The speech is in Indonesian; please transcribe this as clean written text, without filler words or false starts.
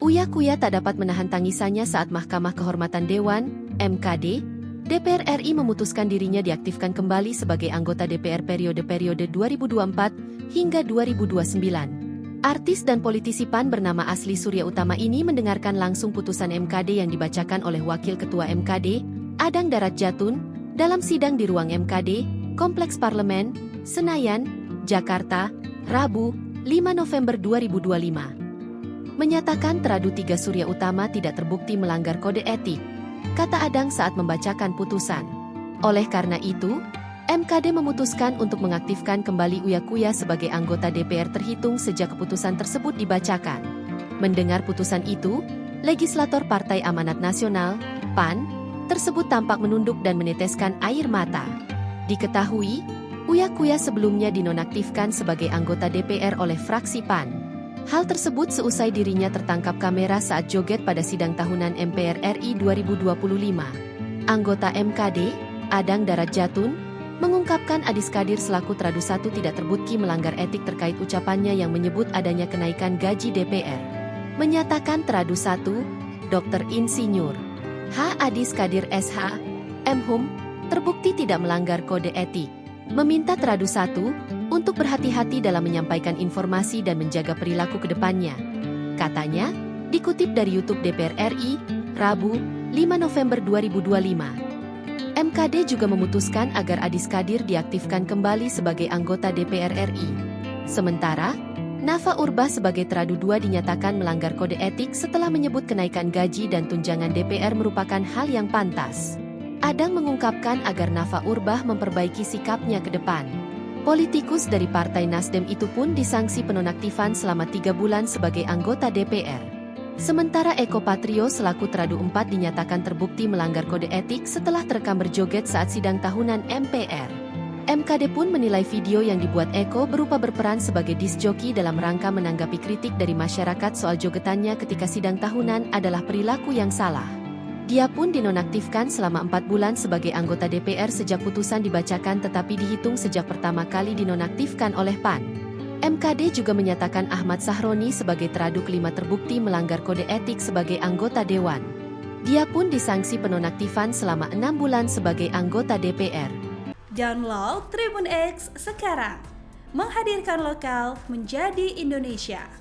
Uya Kuya tak dapat menahan tangisannya saat Mahkamah Kehormatan Dewan, MKD, DPR RI memutuskan dirinya diaktifkan kembali sebagai anggota DPR periode 2024 hingga 2029. Artis dan politisi PAN bernama Asli Surya Utama ini mendengarkan langsung putusan MKD yang dibacakan oleh Wakil Ketua MKD, Adang Darat Jatun, dalam sidang di ruang MKD, Kompleks Parlemen, Senayan, Jakarta, Rabu, 5 November 2025. Menyatakan teradu 3 Surya Utama tidak terbukti melanggar kode etik, kata Adang saat membacakan putusan. Oleh karena itu, MKD memutuskan untuk mengaktifkan kembali Uya Kuya sebagai anggota DPR terhitung sejak keputusan tersebut dibacakan. Mendengar putusan itu, legislator Partai Amanat Nasional, PAN, tersebut tampak menunduk dan meneteskan air mata. Diketahui, Uya Kuya sebelumnya dinonaktifkan sebagai anggota DPR oleh fraksi PAN. Hal tersebut seusai dirinya tertangkap kamera saat joget pada sidang tahunan MPR RI 2025. Anggota MKD, Adang Darat Jatun, mengungkapkan Adis Kadir selaku teradu 1 tidak terbukti melanggar etik terkait ucapannya yang menyebut adanya kenaikan gaji DPR. Menyatakan teradu 1, Dr. Insinyur H. Adis Kadir SH, M.Hum, terbukti tidak melanggar kode etik. Meminta teradu 1 untuk berhati-hati dalam menyampaikan informasi dan menjaga perilaku ke depannya. Katanya, dikutip dari YouTube DPR RI, Rabu, 5 November 2025. MKD juga memutuskan agar Adis Kadir diaktifkan kembali sebagai anggota DPR RI. Sementara, Nafa Urbah sebagai teradu 2 dinyatakan melanggar kode etik setelah menyebut kenaikan gaji dan tunjangan DPR merupakan hal yang pantas. Adang mengungkapkan agar Nafa Urbah memperbaiki sikapnya ke depan. Politikus dari Partai Nasdem itu pun disangsi penonaktifan selama 3 bulan sebagai anggota DPR. Sementara Eko Patrio selaku teradu 4 dinyatakan terbukti melanggar kode etik setelah terekam berjoget saat sidang tahunan MPR. MKD pun menilai video yang dibuat Eko berupa berperan sebagai disc joki dalam rangka menanggapi kritik dari masyarakat soal jogetannya ketika sidang tahunan adalah perilaku yang salah. Dia pun dinonaktifkan selama 4 bulan sebagai anggota DPR sejak putusan dibacakan tetapi dihitung sejak pertama kali dinonaktifkan oleh PAN. MKD juga menyatakan Ahmad Sahroni sebagai teradu kelima terbukti melanggar kode etik sebagai anggota Dewan. Dia pun disangsi penonaktifan selama 6 bulan sebagai anggota DPR. Download Tribun X sekarang, menghadirkan lokal menjadi Indonesia.